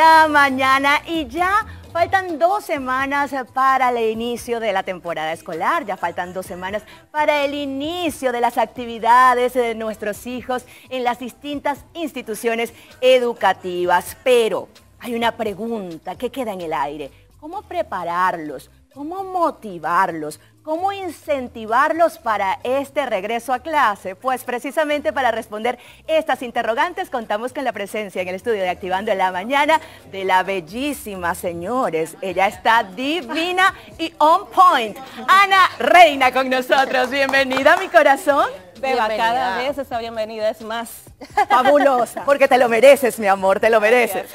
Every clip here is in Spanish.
la mañana y ya faltan 2 semanas para el inicio de la temporada escolar, ya faltan 2 semanas para el inicio de las actividades de nuestros hijos en las distintas instituciones educativas. Pero hay una pregunta que queda en el aire: ¿cómo prepararlos? ¿Cómo motivarlos? ¿Cómo incentivarlos para este regreso a clase? Pues precisamente para responder estas interrogantes contamos con la presencia en el estudio de Activando en la Mañana de la bellísima, señores. Ella está divina y on point. Ana Reina con nosotros. Bienvenida, mi corazón. Beba, cada vez esa bienvenida es más fabulosa. Porque te lo mereces, mi amor, te lo mereces.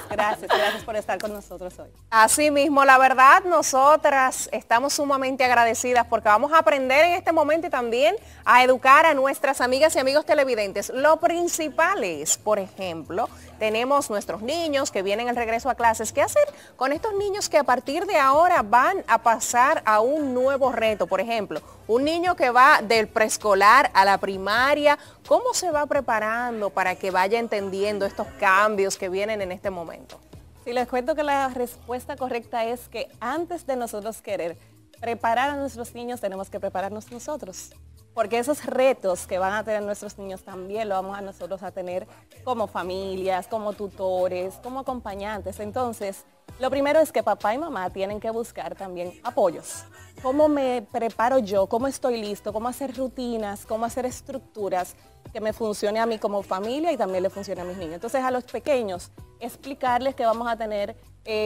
Gracias por estar con nosotros hoy. Así mismo, la verdad, nosotras estamos sumamente agradecidas porque vamos a aprender en este momento y también a educar a nuestras amigas y amigos televidentes. Lo principal es, por ejemplo, tenemos nuestros niños que vienen al regreso a clases. ¿Qué hacer con estos niños que a partir de ahora van a pasar a un nuevo reto? Por ejemplo, un niño que va del preescolar a la primaria, ¿cómo se va preparando para que vaya entendiendo estos cambios que vienen en este momento? Sí, les cuento que la respuesta correcta es que antes de nosotros querer preparar a nuestros niños, tenemos que prepararnos nosotros. Porque esos retos que van a tener nuestros niños también lo vamos a nosotros a tener como familias, como tutores, como acompañantes. Entonces, lo primero es que papá y mamá tienen que buscar también apoyos. ¿Cómo me preparo yo? ¿Cómo estoy listo? ¿Cómo hacer rutinas? ¿Cómo hacer estructuras que me funcione a mí como familia y también le funcione a mis niños? Entonces, a los pequeños, explicarles que vamos a tener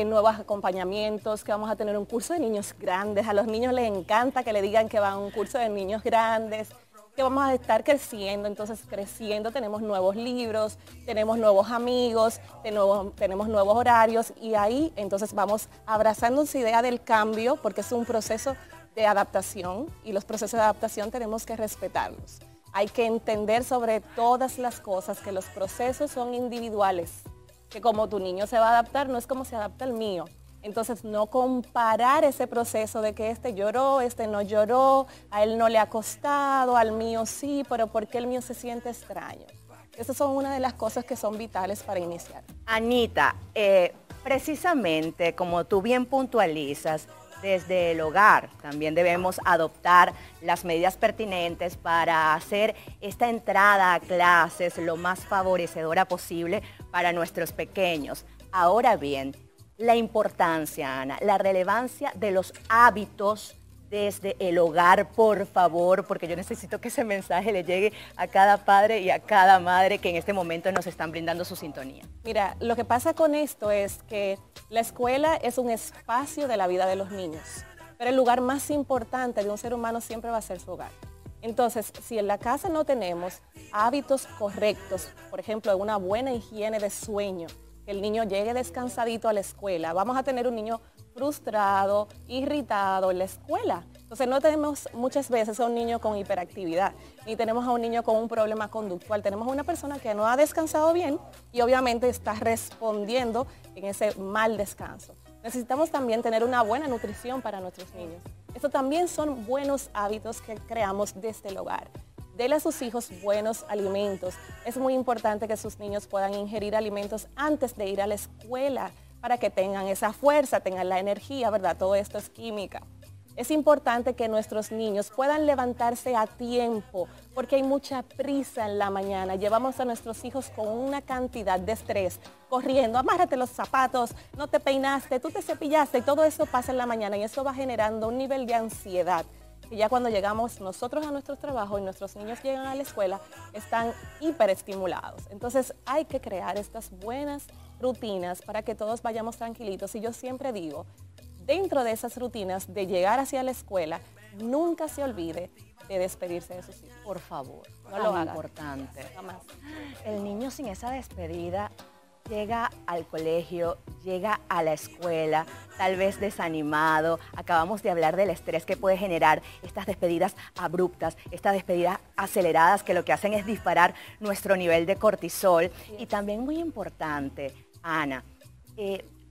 nuevos acompañamientos, que vamos a tener un curso de niños grandes. A los niños les encanta que le digan que van a un curso de niños grandes, que vamos a estar creciendo. Entonces, creciendo, tenemos nuevos libros, tenemos nuevos amigos, tenemos nuevos horarios, y ahí entonces vamos abrazando esa idea del cambio, porque es un proceso de adaptación y los procesos de adaptación tenemos que respetarlos. Hay que entender sobre todas las cosas que los procesos son individuales, que como tu niño se va a adaptar, no es como se adapta el mío. Entonces, no comparar ese proceso de que este lloró, este no lloró, a él no le ha costado, al mío sí, pero ¿por qué el mío se siente extraño? Esas son una de las cosas que son vitales para iniciar. Anita, precisamente como tú bien puntualizas, desde el hogar también debemos adoptar las medidas pertinentes para hacer esta entrada a clases lo más favorecedora posible para nuestros pequeños. Ahora bien, la importancia, Ana, la relevancia de los hábitos desde el hogar, por favor, porque yo necesito que ese mensaje le llegue a cada padre y a cada madre que en este momento nos están brindando su sintonía. Mira, lo que pasa con esto es que la escuela es un espacio de la vida de los niños, pero el lugar más importante de un ser humano siempre va a ser su hogar. Entonces, si en la casa no tenemos hábitos correctos, por ejemplo, una buena higiene de sueño, que el niño llegue descansadito a la escuela, vamos a tener un niño frustrado, irritado en la escuela. Entonces no tenemos muchas veces a un niño con hiperactividad, ni tenemos a un niño con un problema conductual. Tenemos a una persona que no ha descansado bien y obviamente está respondiendo en ese mal descanso. Necesitamos también tener una buena nutrición para nuestros niños. Eso también son buenos hábitos que creamos desde el hogar. Dele a sus hijos buenos alimentos. Es muy importante que sus niños puedan ingerir alimentos antes de ir a la escuela para que tengan esa fuerza, tengan la energía, ¿verdad? Todo esto es química. Es importante que nuestros niños puedan levantarse a tiempo, porque hay mucha prisa en la mañana. Llevamos a nuestros hijos con una cantidad de estrés, corriendo, amárrate los zapatos, no te peinaste, tú te cepillaste, y todo eso pasa en la mañana y eso va generando un nivel de ansiedad. Y ya cuando llegamos nosotros a nuestros trabajos y nuestros niños llegan a la escuela, están hiperestimulados. Entonces hay que crear estas buenas rutinas para que todos vayamos tranquilitos. Y yo siempre digo, dentro de esas rutinas de llegar hacia la escuela, nunca se olvide de despedirse de sus hijos. Por favor, no lo haga. Importante. Jamás. El niño sin esa despedida llega al colegio, llega a la escuela, tal vez desanimado. Acabamos de hablar del estrés que puede generar estas despedidas abruptas, estas despedidas aceleradas que lo que hacen es disparar nuestro nivel de cortisol. Y también muy importante, Ana,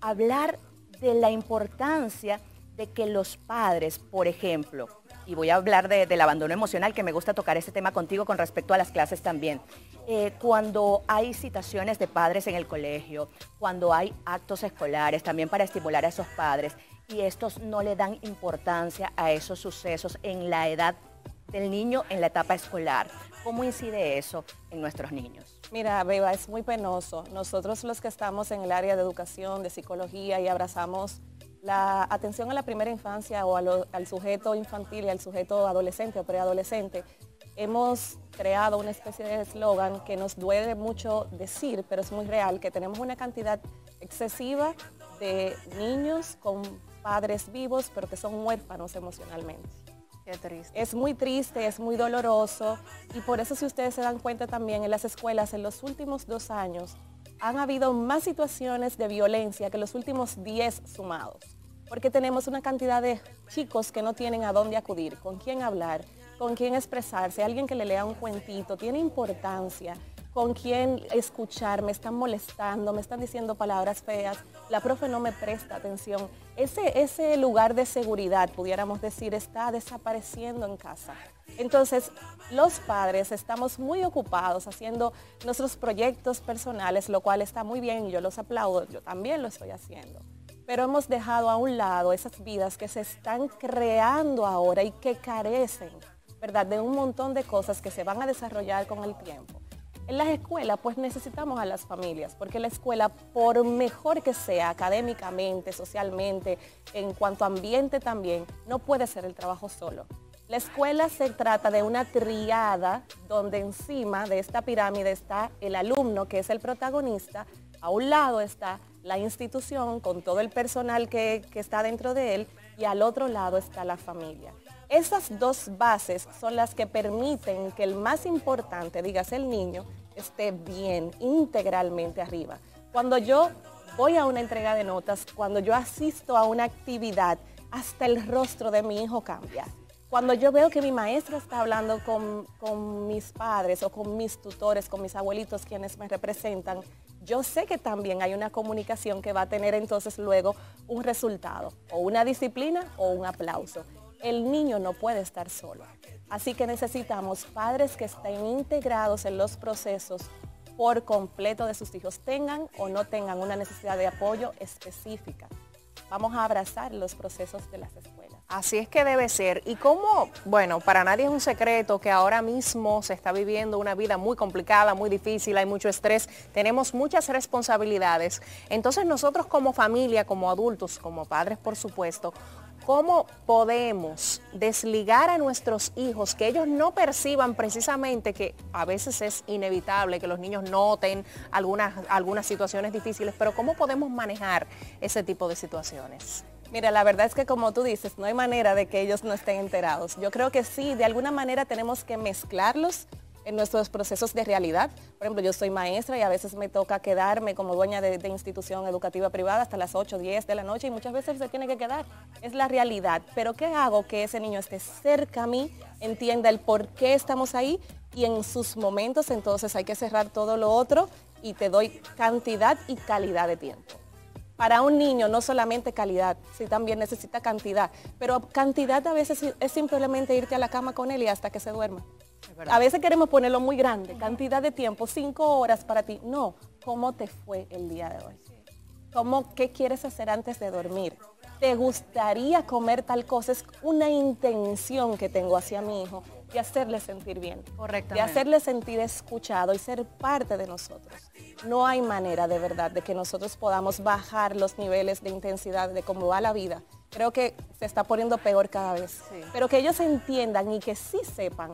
hablar de la importancia de que los padres, por ejemplo, y voy a hablar del abandono emocional, que me gusta tocar este tema contigo con respecto a las clases también, cuando hay citaciones de padres en el colegio, cuando hay actos escolares, también para estimular a esos padres, y estos no le dan importancia a esos sucesos en la edad del niño, en la etapa escolar. ¿Cómo incide eso en nuestros niños? Mira, Beba, es muy penoso. Nosotros los que estamos en el área de educación, de psicología y abrazamos la atención a la primera infancia o al sujeto infantil y al sujeto adolescente o preadolescente, hemos creado una especie de eslogan que nos duele mucho decir, pero es muy real, que tenemos una cantidad excesiva de niños con padres vivos, pero que son huérfanos emocionalmente. Qué triste. Es muy triste, es muy doloroso, y por eso, si ustedes se dan cuenta también, en las escuelas en los últimos 2 años han habido más situaciones de violencia que los últimos 10 sumados, porque tenemos una cantidad de chicos que no tienen a dónde acudir, con quién hablar, con quién expresarse, alguien que le lea un cuentito, tiene importancia, con quién escuchar, me están molestando, me están diciendo palabras feas, la profe no me presta atención. Ese lugar de seguridad, pudiéramos decir, está desapareciendo en casa. Entonces, los padres estamos muy ocupados haciendo nuestros proyectos personales, lo cual está muy bien y yo los aplaudo, yo también lo estoy haciendo. Pero hemos dejado a un lado esas vidas que se están creando ahora y que carecen, ¿verdad?, de un montón de cosas que se van a desarrollar con el tiempo. En las escuelas, pues necesitamos a las familias, porque la escuela, por mejor que sea académicamente, socialmente, en cuanto a ambiente también, no puede ser el trabajo solo. La escuela se trata de una triada donde encima de esta pirámide está el alumno, que es el protagonista, a un lado está la institución con todo el personal que está dentro de él, y al otro lado está la familia. Esas dos bases son las que permiten que el más importante, dígase el niño, esté bien, integralmente arriba. Cuando yo voy a una entrega de notas, cuando yo asisto a una actividad, hasta el rostro de mi hijo cambia. Cuando yo veo que mi maestra está hablando con mis padres o con mis tutores, con mis abuelitos, quienes me representan, yo sé que también hay una comunicación que va a tener entonces luego un resultado, o una disciplina o un aplauso. El niño no puede estar solo. Así que necesitamos padres que estén integrados en los procesos por completo de sus hijos, tengan o no tengan una necesidad de apoyo específica. Vamos a abrazar los procesos de las escuelas. Así es que debe ser. Y como, bueno, para nadie es un secreto que ahora mismo se está viviendo una vida muy complicada, muy difícil, hay mucho estrés, tenemos muchas responsabilidades. Entonces nosotros como familia, como adultos, como padres por supuesto, ¿cómo podemos desligar a nuestros hijos, que ellos no perciban precisamente que a veces es inevitable que los niños noten algunas situaciones difíciles, pero cómo podemos manejar ese tipo de situaciones? Mira, la verdad es que, como tú dices, no hay manera de que ellos no estén enterados. Yo creo que sí, de alguna manera tenemos que mezclarlos en nuestros procesos de realidad. Por ejemplo, yo soy maestra y a veces me toca quedarme como dueña de institución educativa privada hasta las 8, 10 de la noche, y muchas veces se tiene que quedar. Es la realidad. Pero ¿qué hago? Que ese niño esté cerca a mí, entienda el por qué estamos ahí, y en sus momentos entonces hay que cerrar todo lo otro y te doy cantidad y calidad de tiempo. Para un niño no solamente calidad, sí también necesita cantidad, pero cantidad a veces es simplemente irte a la cama con él y hasta que se duerma. A veces queremos ponerlo muy grande, cantidad de tiempo, 5 horas para ti. No, ¿cómo te fue el día de hoy? ¿Qué quieres hacer antes de dormir? ¿Te gustaría comer tal cosa? Es una intención que tengo hacia mi hijo de hacerle sentir bien. Correctamente. De hacerle sentir escuchado y ser parte de nosotros. No hay manera de verdad de que nosotros podamos bajar los niveles de intensidad de cómo va la vida. Creo que se está poniendo peor cada vez. Sí. Pero que ellos entiendan y que sí sepan,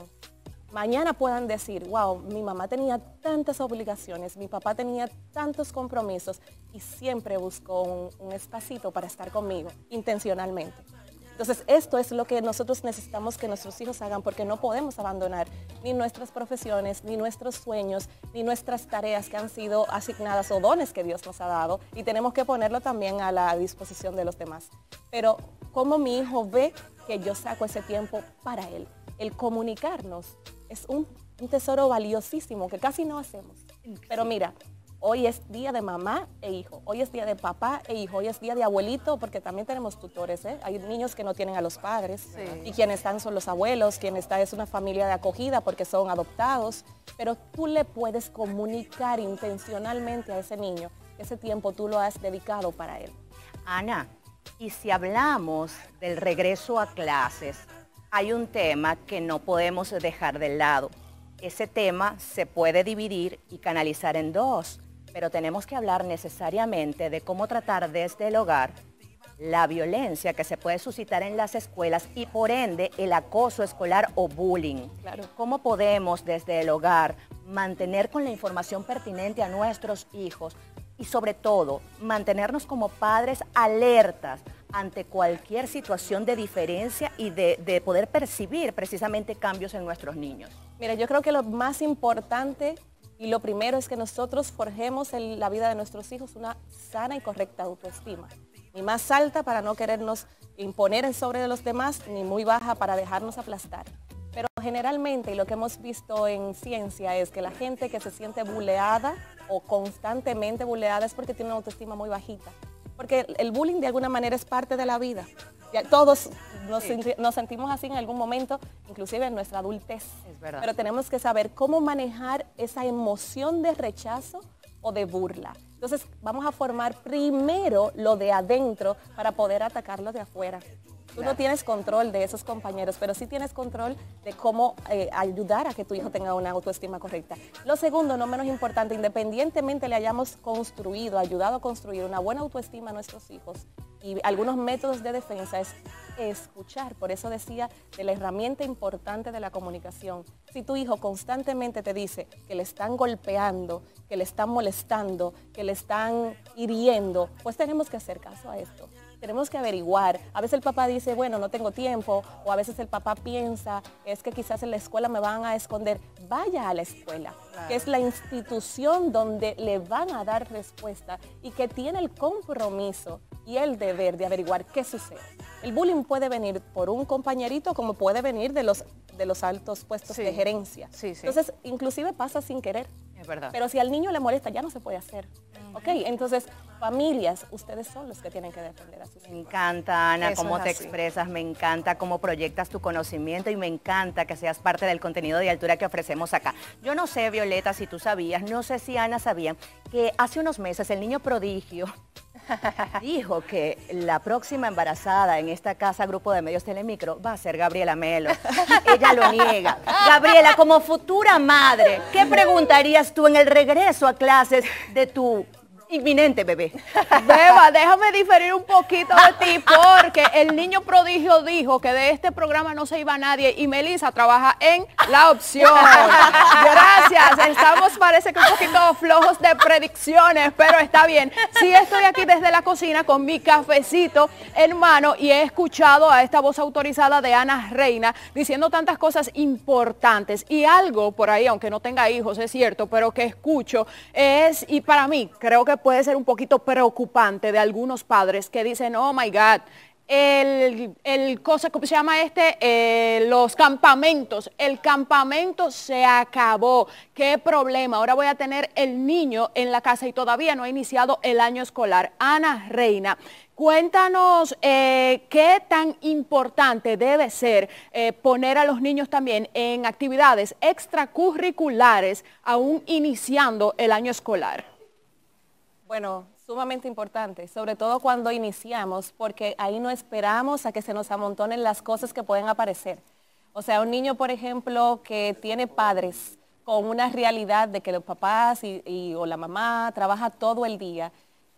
mañana puedan decir, wow, mi mamá tenía tantas obligaciones, mi papá tenía tantos compromisos y siempre buscó un espacito para estar conmigo, intencionalmente. Entonces, esto es lo que nosotros necesitamos que nuestros hijos hagan, porque no podemos abandonar ni nuestras profesiones, ni nuestros sueños, ni nuestras tareas que han sido asignadas o dones que Dios nos ha dado, y tenemos que ponerlo también a la disposición de los demás. Pero, ¿cómo mi hijo ve que yo saco ese tiempo para él? El comunicarnos es un tesoro valiosísimo que casi no hacemos. Pero mira, Hoy es día de mamá e hijo, hoy es día de papá e hijo, hoy es día de abuelito, porque también tenemos tutores, ¿eh? Hay niños que no tienen a los padres, y quienes están son los abuelos, quien está es una familia de acogida porque son adoptados, pero tú le puedes comunicar intencionalmente a ese niño que ese tiempo tú lo has dedicado para él. Ana, y si hablamos del regreso a clases, hay un tema que no podemos dejar de lado. Ese tema se puede dividir y canalizar en dos, pero tenemos que hablar necesariamente de cómo tratar desde el hogar la violencia que se puede suscitar en las escuelas y por ende el acoso escolar o bullying. Claro. ¿Cómo podemos desde el hogar mantener con la información pertinente a nuestros hijos y sobre todo mantenernos como padres alertas ante cualquier situación de diferencia y de poder percibir precisamente cambios en nuestros niños? Mira, yo creo que lo más importante y lo primero es que nosotros forjemos en la vida de nuestros hijos una sana y correcta autoestima. Ni más alta para no querernos imponer en sobre de los demás, ni muy baja para dejarnos aplastar. Pero generalmente, y lo que hemos visto en ciencia, es que la gente que se siente buleada o constantemente buleada es porque tiene una autoestima muy bajita. Porque el bullying de alguna manera es parte de la vida. Ya, todos nos sentimos así en algún momento, inclusive en nuestra adultez. Es verdad. Pero tenemos que saber cómo manejar esa emoción de rechazo o de burla. Entonces vamos a formar primero lo de adentro para poder atacarlo de afuera. Tú no tienes control de esos compañeros, pero sí tienes control de cómo ayudar a que tu hijo tenga una autoestima correcta. Lo segundo, no menos importante, independientemente le hayamos construido, ayudado a construir una buena autoestima a nuestros hijos, y algunos métodos de defensa es escuchar. Por eso decía de la herramienta importante de la comunicación. Si tu hijo constantemente te dice que le están golpeando, que le están molestando, que le están hiriendo, pues tenemos que hacer caso a esto. Tenemos que averiguar. A veces el papá dice, bueno, no tengo tiempo, o a veces el papá piensa, es que quizás en la escuela me van a esconder. Vaya a la escuela, claro, que es la institución donde le van a dar respuesta y que tiene el compromiso y el deber de averiguar qué sucede. El bullying puede venir por un compañerito como puede venir de los altos puestos de gerencia. Entonces, inclusive pasa sin querer. Es verdad. Pero si al niño le molesta, ya no se puede hacer. ¿Ok? Entonces, familias, ustedes son los que tienen que defender a sus hijos. Me encanta, Ana, Eso cómo es te así. expresas, me encanta cómo proyectas tu conocimiento y me encanta que seas parte del contenido de altura que ofrecemos acá. Yo no sé, Violeta, si tú sabías, no sé si Ana sabía, que hace unos meses el niño prodigio dijo que la próxima embarazada en esta casa Grupo de Medios Telemicro va a ser Gabriela Melo. Ella lo niega. Gabriela, como futura madre, ¿qué preguntarías tú en el regreso a clases de tu inminente bebé? Beba, déjame diferir un poquito de ti porque el niño prodigio dijo que de este programa no se iba nadie y Melissa trabaja en La Opción. Gracias, estamos parece que un poquito flojos de predicciones, pero está bien. Sí, estoy aquí desde la cocina con mi cafecito en mano y he escuchado a esta voz autorizada de Ana Reina diciendo tantas cosas importantes y algo por ahí, aunque no tenga hijos, es cierto, pero que escucho es, y para mí creo que puede ser un poquito preocupante de algunos padres que dicen, oh my God, ¿cómo se llama los campamentos. El campamento se acabó. ¿Qué problema? Ahora voy a tener el niño en la casa y todavía no ha iniciado el año escolar. Ana Reina, cuéntanos qué tan importante debe ser poner a los niños también en actividades extracurriculares aún iniciando el año escolar. Bueno, sumamente importante, sobre todo cuando iniciamos, porque ahí no esperamos a que se nos amontonen las cosas que pueden aparecer. O sea, un niño, por ejemplo, que tiene padres con una realidad de que los papás o la mamá trabaja todo el día,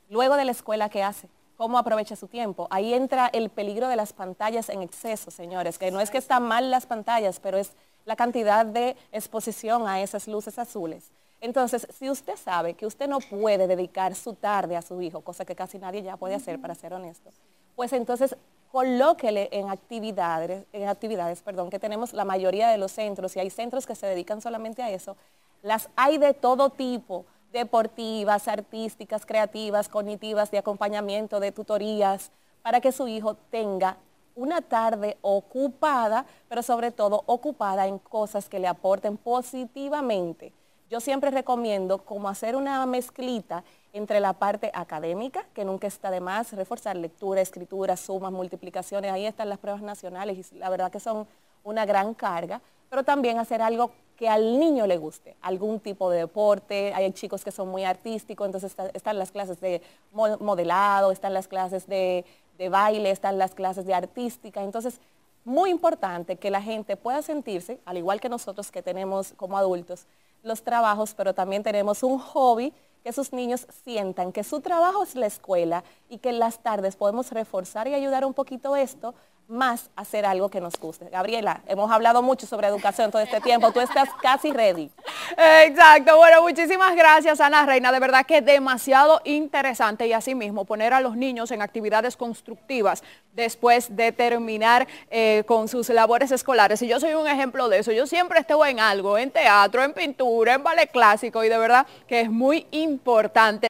luego de la escuela, ¿qué hace? ¿Cómo aprovecha su tiempo? Ahí entra el peligro de las pantallas en exceso, señores, que no es que están mal las pantallas, pero es la cantidad de exposición a esas luces azules. Entonces, si usted sabe que usted no puede dedicar su tarde a su hijo, cosa que casi nadie ya puede hacer, para ser honesto, pues entonces colóquele en actividades, que tenemos la mayoría de los centros, y hay centros que se dedican solamente a eso. Las hay de todo tipo, deportivas, artísticas, creativas, cognitivas, de acompañamiento, de tutorías, para que su hijo tenga una tarde ocupada, pero sobre todo ocupada en cosas que le aporten positivamente. yo siempre recomiendo como hacer una mezclita entre la parte académica, que nunca está de más, reforzar lectura, escritura, sumas, multiplicaciones, ahí están las pruebas nacionales y la verdad que son una gran carga, pero también hacer algo que al niño le guste, algún tipo de deporte. Hay chicos que son muy artísticos, entonces están las clases de modelado, están las clases de baile, están las clases de artística, entonces muy importante que la gente pueda sentirse, al igual que nosotros que tenemos como adultos los trabajos, pero también tenemos un hobby, que sus niños sientan que su trabajo es la escuela y que en las tardes podemos reforzar y ayudar un poquito esto, más hacer algo que nos guste. Gabriela, hemos hablado mucho sobre educación todo este tiempo, tú estás casi ready. Exacto, bueno, muchísimas gracias, Ana Reina, de verdad que demasiado interesante y asimismo poner a los niños en actividades constructivas después de terminar con sus labores escolares. Y yo soy un ejemplo de eso, yo siempre estoy en algo, en teatro, en pintura, en ballet clásico y de verdad que es muy importante.